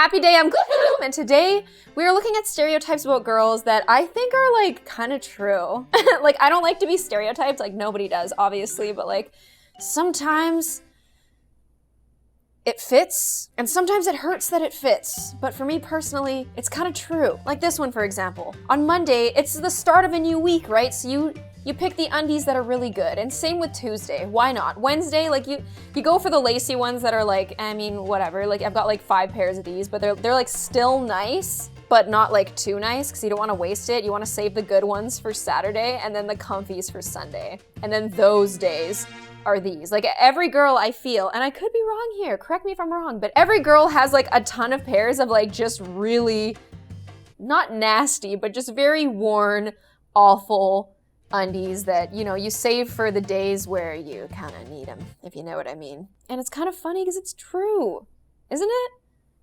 Happy day, I'm Gloom, and today we are looking at stereotypes about girls that I think are like kind of true. Like, I don't like to be stereotyped, like nobody does, obviously, but like sometimes it fits, and sometimes it hurts that it fits. But for me personally, it's kind of true. Like this one, for example. On Monday, it's the start of a new week, right? So you pick the undies that are really good, and same with Tuesday. Why not? Wednesday, like you go for the lacy ones that are like, I mean, whatever. Like I've got like 5 pairs of these, but they're like still nice, but not like too nice because you don't want to waste it. You want to save the good ones for Saturday and then the comfies for Sunday. And then those days are these. Like every girl I feel, and I could be wrong here, correct me if I'm wrong, but every girl has like a ton of pairs of like just really, not nasty, but just very worn, awful undies that, you know, you save for the days where you kind of need them, if you know what I mean. And it's kind of funny because it's true, isn't it?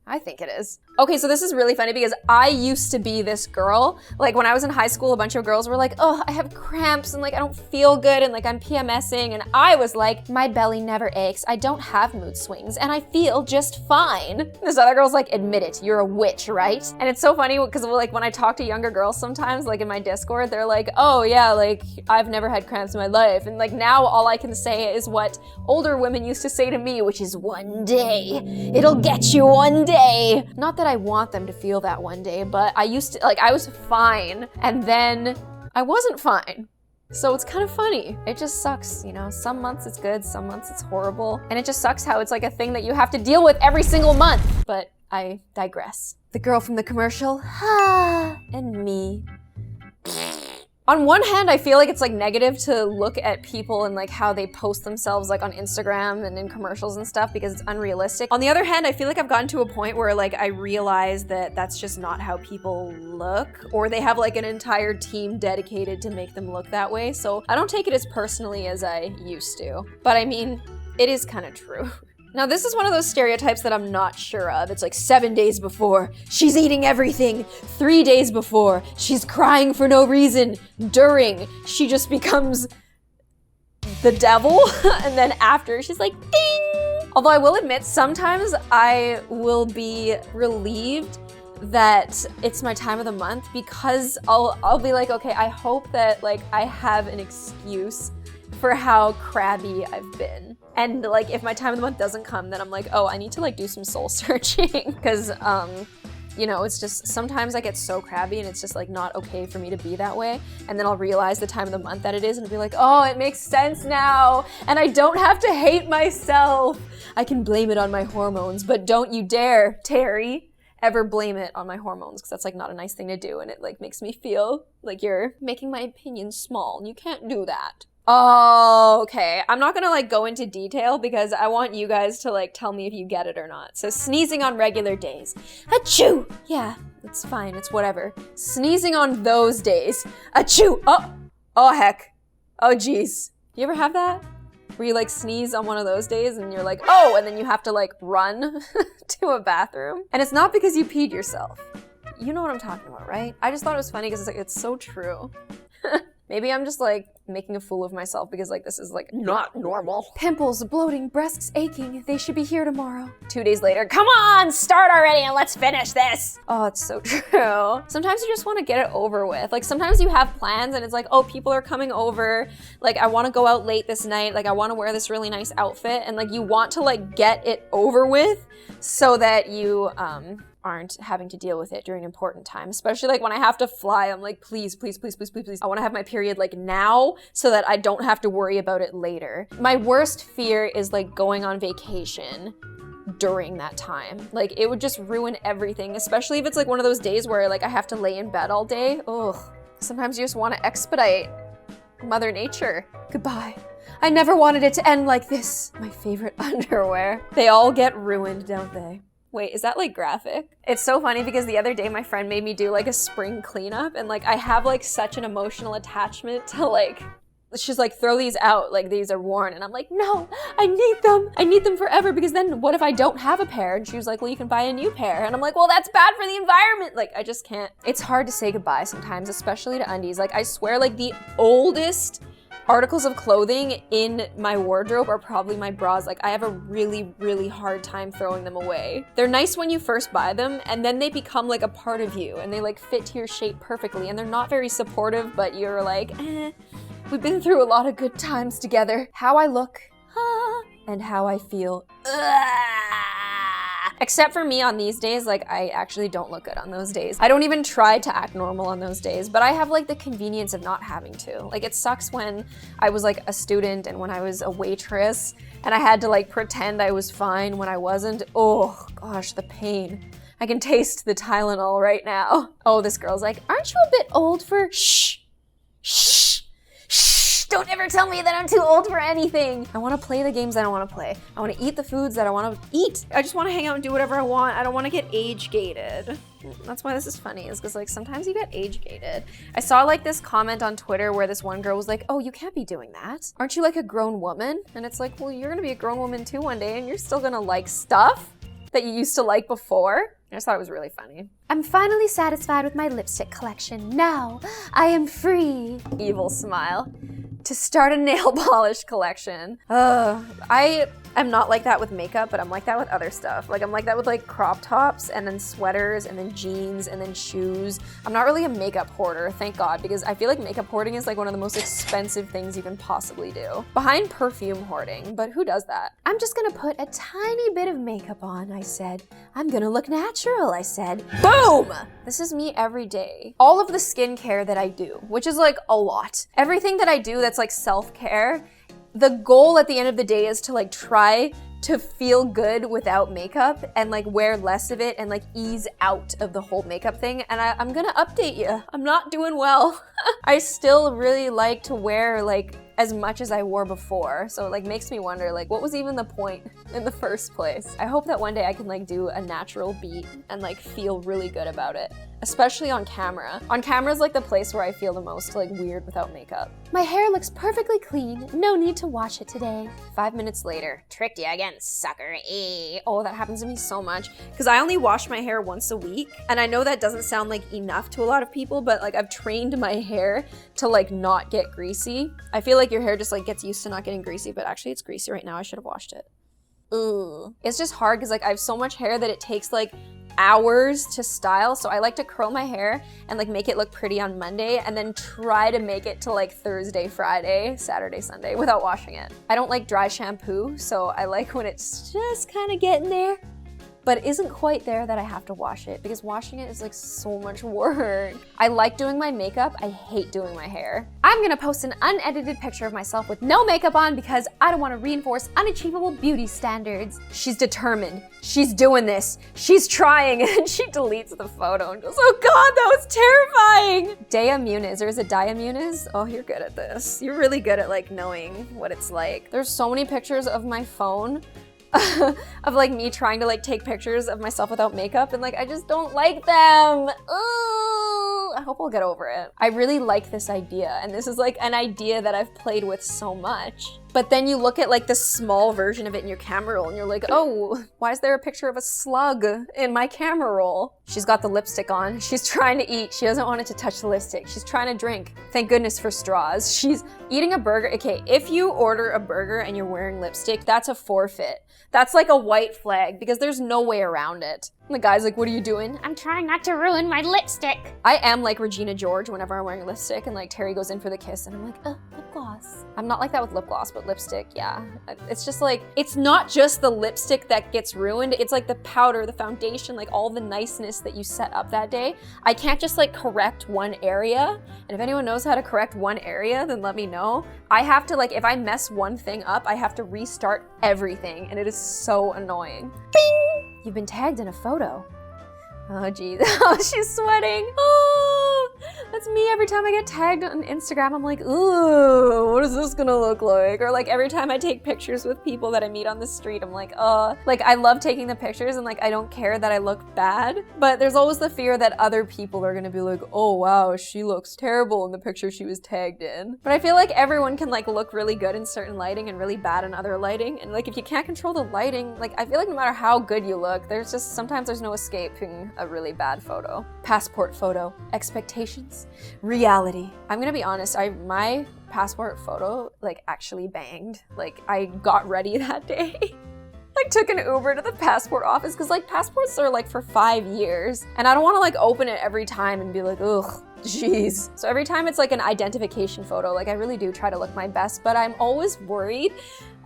I think it is. Okay, so this is really funny because I used to be this girl. Like when I was in high school, a bunch of girls were like, oh, I have cramps and like I don't feel good and like I'm PMSing, and I was like, my belly never aches, I don't have mood swings, and I feel just fine. This other girl's like, admit it, you're a witch, right? And it's so funny because like when I talk to younger girls sometimes, like in my Discord, they're like, oh yeah, like I've never had cramps in my life. And like now all I can say is what older women used to say to me, which is one day, it'll get you one day. Not that I want them to feel that one day, but I used to, like, I was fine, and then I wasn't fine. So it's kind of funny. It just sucks, you know? Some months it's good, some months it's horrible, and it just sucks how it's like a thing that you have to deal with every single month. But I digress. The girl from the commercial, and me. On one hand, I feel like it's like negative to look at people and like how they post themselves like on Instagram and in commercials and stuff because it's unrealistic. On the other hand, I feel like I've gotten to a point where like I realize that that's just not how people look, or they have like an entire team dedicated to make them look that way. So I don't take it as personally as I used to. But I mean, it is kind of true. Now this is one of those stereotypes that I'm not sure of. It's like 7 days before, she's eating everything. 3 days before, she's crying for no reason. During, she just becomes the devil. And then after, she's like, ding! Although I will admit, sometimes I will be relieved that it's my time of the month because I'll be like, okay, I hope that like I have an excuse for how crabby I've been. And like if my time of the month doesn't come, then I'm like, oh, I need to like do some soul searching because you know, it's just sometimes I get so crabby and it's just like not okay for me to be that way. And then I'll realize the time of the month that it is and be like, oh, it makes sense now. And I don't have to hate myself. I can blame it on my hormones, but don't you dare, Terry, ever blame it on my hormones, because that's like not a nice thing to do, and it like makes me feel like you're making my opinion small and you can't do that. Oh, okay. I'm not gonna like go into detail because I want you guys to like tell me if you get it or not. So sneezing on regular days. Achoo! Yeah, it's fine, it's whatever. Sneezing on those days. Achoo! Oh heck. Oh geez. You ever have that? Where you like sneeze on one of those days and you're like, oh, and then you have to like run to a bathroom. And it's not because you peed yourself. You know what I'm talking about, right? I just thought it was funny because it's like, it's so true. Maybe I'm just like making a fool of myself because like this is like not normal. Pimples, bloating, breasts aching, they should be here tomorrow. 2 days later, come on, start already and let's finish this. Oh, it's so true. Sometimes you just want to get it over with. Like sometimes you have plans and it's like, oh, people are coming over. Like I want to go out late this night. Like I want to wear this really nice outfit, and like you want to like get it over with so that you aren't having to deal with it during important times. Especially like when I have to fly, I'm like, please, please, please, please, please, please. I want to have my period like now so that I don't have to worry about it later. My worst fear is like going on vacation during that time. Like it would just ruin everything, especially if it's like one of those days where like I have to lay in bed all day. Ugh. Sometimes you just want to expedite Mother Nature. Goodbye. I never wanted it to end like this. My favorite underwear. They all get ruined, don't they? Wait, is that like graphic? It's so funny because the other day my friend made me do like a spring cleanup, and like I have like such an emotional attachment to like, she's like, throw these out, like these are worn. And I'm like, no, I need them forever, because then what if I don't have a pair? And she was like, well, you can buy a new pair. And I'm like, well, that's bad for the environment. Like I just can't. It's hard to say goodbye sometimes, especially to undies. Like I swear like the oldest articles of clothing in my wardrobe are probably my bras. Like, I have a really, really hard time throwing them away. They're nice when you first buy them, and then they become like a part of you, and they like fit to your shape perfectly, and they're not very supportive, but you're like, we've been through a lot of good times together. How I look, and how I feel, except for me on these days, like I actually don't look good on those days. I don't even try to act normal on those days, but I have like the convenience of not having to. Like, it sucks when I was like a student and when I was a waitress and I had to like pretend I was fine when I wasn't. Oh gosh, the pain. I can taste the Tylenol right now. Oh, this girl's like, aren't you a bit old for shh? Don't ever tell me that I'm too old for anything. I want to play the games that I want to play. I want to eat the foods that I want to eat. I just want to hang out and do whatever I want. I don't want to get age gated. That's why this is funny, is because like sometimes you get age gated. I saw like this comment on Twitter where this one girl was like, oh, you can't be doing that. Aren't you like a grown woman? And it's like, well, you're gonna be a grown woman too one day, and you're still gonna like stuff that you used to like before. I just thought it was really funny. I'm finally satisfied with my lipstick collection. Now I am free. Evil smile. To start a nail polish collection. I am not like that with makeup, but I'm like that with other stuff. Like, I'm like that with like crop tops and then sweaters and then jeans and then shoes. I'm not really a makeup hoarder, thank God, because I feel like makeup hoarding is like one of the most expensive things you can possibly do. Behind perfume hoarding, but who does that? I'm just gonna put a tiny bit of makeup on, I said. I'm gonna look natural, I said. Boom! This is me every day. All of the skincare that I do, which is like a lot. Everything that I do that's like self-care, the goal at the end of the day is to like try to feel good without makeup and like wear less of it and like ease out of the whole makeup thing. And I'm gonna update you. I'm not doing well. I still really like to wear like as much as I wore before. So it like makes me wonder like what was even the point in the first place? I hope that one day I can like do a natural beat and like feel really good about it. Especially on camera. On camera is like the place where I feel the most like weird without makeup. My hair looks perfectly clean. No need to wash it today. 5 minutes later. Tricked you again, sucker. Oh, that happens to me so much. Because I only wash my hair once a week. And I know that doesn't sound like enough to a lot of people, but like I've trained my hair to like not get greasy. I feel like your hair just like gets used to not getting greasy, but actually it's greasy right now. I should have washed it. Ooh. It's just hard because like I have so much hair that it takes like hours to style, so I like to curl my hair and like make it look pretty on Monday and then try to make it to like Thursday, Friday, Saturday, Sunday without washing it. I don't like dry shampoo, so I like when it's just kind of getting there, but it isn't quite there that I have to wash it because washing it is like so much work. I like doing my makeup, I hate doing my hair. I'm gonna post an unedited picture of myself with no makeup on because I don't want to reinforce unachievable beauty standards. She's determined. She's doing this. She's trying, and she deletes the photo and goes, oh God, that was terrifying. Diamuniz, or is it Diamuniz? Oh, you're good at this. You're really good at like knowing what it's like. There's so many pictures of my phone of like me trying to like take pictures of myself without makeup and like I just don't like them. Ooh, I hope I'll get over it. I really like this idea, and this is like an idea that I've played with so much. But then you look at like the small version of it in your camera roll and you're like, oh, why is there a picture of a slug in my camera roll? She's got the lipstick on. She's trying to eat. She doesn't want it to touch the lipstick. She's trying to drink. Thank goodness for straws. She's eating a burger. Okay, if you order a burger and you're wearing lipstick, that's a forfeit. That's like a white flag because there's no way around it. And the guy's like, what are you doing? I'm trying not to ruin my lipstick. I am like Regina George whenever I'm wearing lipstick and like Terry goes in for the kiss and I'm like, lip gloss. I'm not like that with lip gloss, but lipstick, yeah. It's just like, it's not just the lipstick that gets ruined. It's like the powder, the foundation, like all the niceness that you set up that day. I can't just like correct one area. And if anyone knows how to correct one area, then let me know. I have to like, if I mess one thing up, I have to restart everything. And it is so annoying. Bing! You've been tagged in a photo. Oh geez, oh, she's sweating. Oh, that's me every time I get tagged on Instagram. I'm like, ooh, what is this gonna look like? Or like every time I take pictures with people that I meet on the street, I'm like, like I love taking the pictures and like I don't care that I look bad, but there's always the fear that other people are gonna be like, oh wow, she looks terrible in the picture she was tagged in. But I feel like everyone can like look really good in certain lighting and really bad in other lighting. And like if you can't control the lighting, like I feel like no matter how good you look, sometimes there's no escaping a really bad photo. Passport photo. Expectations. Reality. I'm gonna be honest, my passport photo like actually banged. Like I got ready that day. I took an Uber to the passport office because like passports are like for 5 years and I don't want to like open it every time and be like, ugh, jeez. So every time it's like an identification photo, like I really do try to look my best, but I'm always worried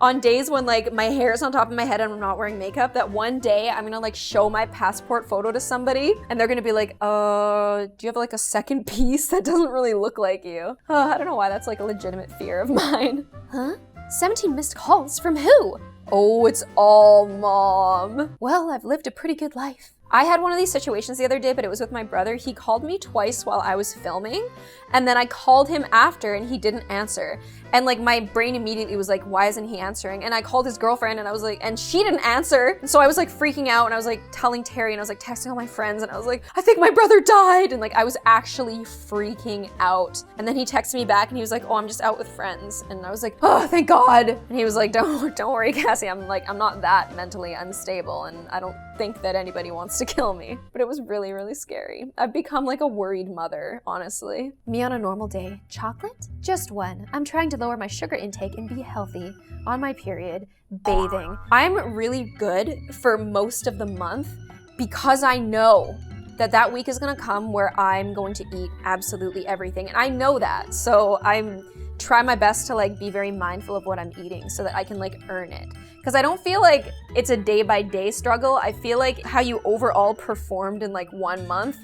on days when like my hair is on top of my head and I'm not wearing makeup that one day I'm gonna like show my passport photo to somebody and they're gonna be like, do you have like a second piece that doesn't really look like you? I don't know why that's like a legitimate fear of mine. Huh? 17 missed calls from who? Oh, it's all mom. Well, I've lived a pretty good life. I had one of these situations the other day, but it was with my brother. He called me twice while I was filming, and then I called him after and he didn't answer. And like my brain immediately was like, why isn't he answering? And I called his girlfriend and I was like, and she didn't answer. And so I was like freaking out and I was like telling Terry and I was like texting all my friends and I was like, I think my brother died. And like I was actually freaking out. And then he texted me back and he was like, oh, I'm just out with friends. And I was like, oh, thank God. And he was like, don't worry, Cassie. I'm not that mentally unstable and I don't think that anybody wants to kill me. But it was really, really scary. I've become like a worried mother, honestly. Me on a normal day. Chocolate? Just one. I'm trying to lower my sugar intake and be healthy. On my period. Bathing. I'm really good for most of the month because I know that week is gonna come where I'm going to eat absolutely everything. And I know that. So I'm try my best to like be very mindful of what I'm eating so that I can like earn it. Because I don't feel like it's a day-by-day struggle. I feel like how you overall performed in like 1 month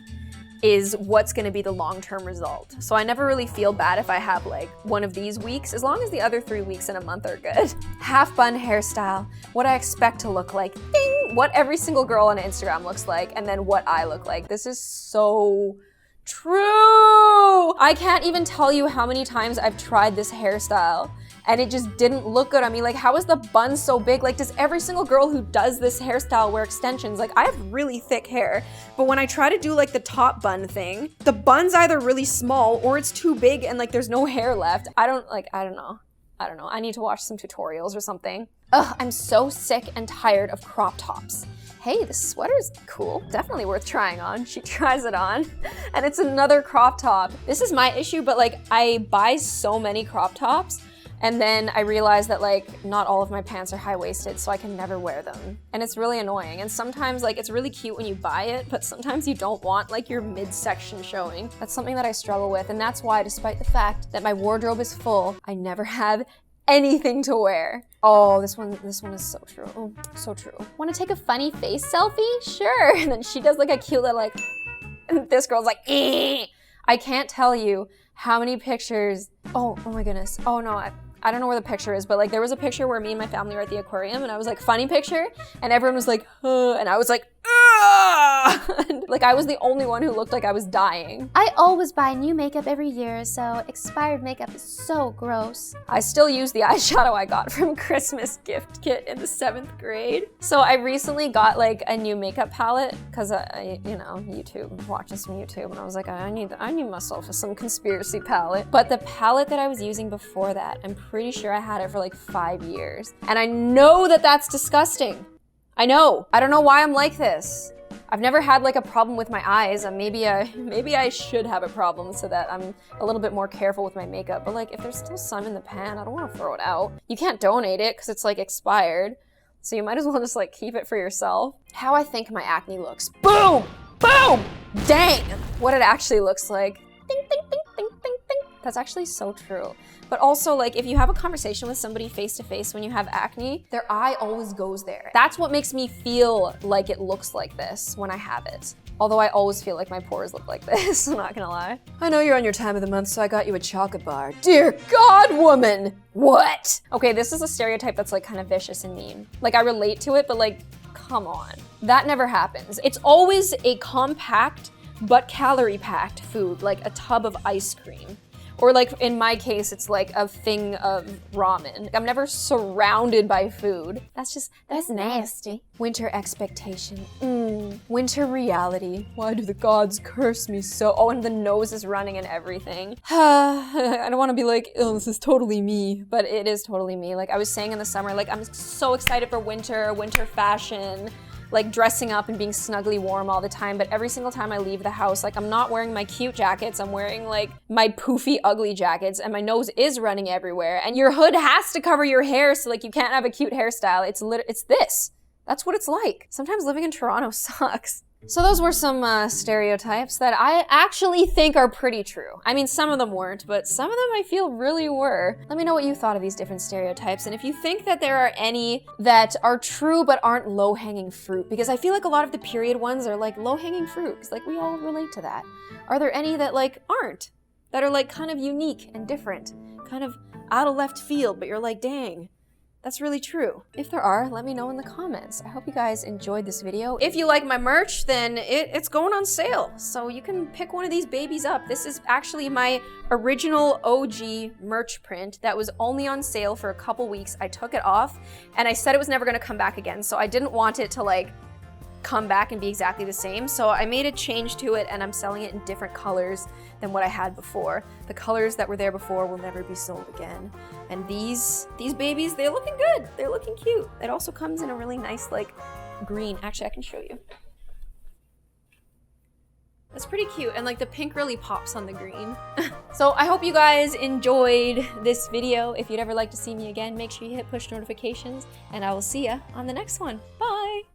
is what's gonna be the long-term result. So I never really feel bad if I have like one of these weeks, as long as the other 3 weeks in a month are good. Half bun hairstyle, what I expect to look like, ding, what every single girl on Instagram looks like, and then what I look like. This is so true. I can't even tell you how many times I've tried this hairstyle and it just didn't look good on me. Like, how is the bun so big? Like, does every single girl who does this hairstyle wear extensions? Like, I have really thick hair, but when I try to do like the top bun thing, the bun's either really small or it's too big and like there's no hair left. I don't know. I need to watch some tutorials or something. Ugh, I'm so sick and tired of crop tops. Hey, this sweater's cool. Definitely worth trying on. She tries it on and it's another crop top. This is my issue, but like I buy so many crop tops and then I realize that like not all of my pants are high-waisted, so I can never wear them. And it's really annoying. And sometimes like it's really cute when you buy it, but sometimes you don't want like your midsection showing. That's something that I struggle with. And that's why, despite the fact that my wardrobe is full, I never have anything to wear. Oh, this one is so true. Oh, so true. Want to take a funny face selfie? Sure. And then she does like a cute little like, and this girl's like, eh. I can't tell you how many pictures. Oh my goodness. Oh no, I don't know where the picture is, but like there was a picture where me and my family were at the aquarium and I was like, funny picture. And everyone was like, huh. And I was like, and, like I was the only one who looked like I was dying. I always buy new makeup every year, so expired makeup is so gross. I still use the eyeshadow I got from Christmas gift kit in the 7th grade. So I recently got like a new makeup palette because I, you know, watching some YouTube, and I was like, I need myself some conspiracy palette. But the palette that I was using before that, I'm pretty sure I had it for like 5 years. And I know that that's disgusting. I know. I don't know why I'm like this. I've never had like a problem with my eyes, and maybe I should have a problem so that I'm a little bit more careful with my makeup. But like if there's still some in the pan, I don't want to throw it out. You can't donate it because it's like expired. So you might as well just like keep it for yourself. How I think my acne looks. Boom! Boom! Dang! What it actually looks like. Ding, ding, ding, ding, ding, ding. That's actually so true. But also, like, if you have a conversation with somebody face to face when you have acne, their eye always goes there. That's what makes me feel like it looks like this when I have it. Although I always feel like my pores look like this, I'm not gonna lie. I know you're on your time of the month, so I got you a chocolate bar. Dear God, woman! What? Okay, this is a stereotype that's like kind of vicious and mean. Like, I relate to it, but like, come on. That never happens. It's always a compact but calorie-packed food, like a tub of ice cream. Or like in my case, it's like a thing of ramen. I'm never surrounded by food. That's nasty. Winter expectation. Winter reality. Why do the gods curse me so? Oh, and the nose is running and everything. I don't want to be like, oh, this is totally me, but it is totally me. Like I was saying in the summer, like I'm so excited for winter fashion. like dressing up and being snugly warm all the time, but every single time I leave the house, like I'm not wearing my cute jackets, I'm wearing like my poofy ugly jackets, and my nose is running everywhere, and your hood has to cover your hair, so like you can't have a cute hairstyle. It's this. That's what it's like. Sometimes living in Toronto sucks. So those were some stereotypes that I actually think are pretty true. I mean, some of them weren't, but some of them I feel really were. Let me know what you thought of these different stereotypes, and if you think that there are any that are true but aren't low-hanging fruit, because I feel like a lot of the period ones are like low-hanging fruit, because like we all relate to that. Are there any that like aren't? That are like kind of unique and different, kind of out of left field, but you're like, dang, that's really true. If there are, let me know in the comments. I hope you guys enjoyed this video. If you like my merch, then it's going on sale. So you can pick one of these babies up. This is actually my original OG merch print that was only on sale for a couple weeks. I took it off and I said it was never gonna come back again. So I didn't want it to like come back and be exactly the same. So I made a change to it and I'm selling it in different colors than what I had before. The colors that were there before will never be sold again. And these babies, they're looking good. They're looking cute. It also comes in a really nice like green. Actually, I can show you. That's pretty cute, and like the pink really pops on the green. So I hope you guys enjoyed this video. If you'd ever like to see me again, make sure you hit push notifications, and I will see ya on the next one. Bye!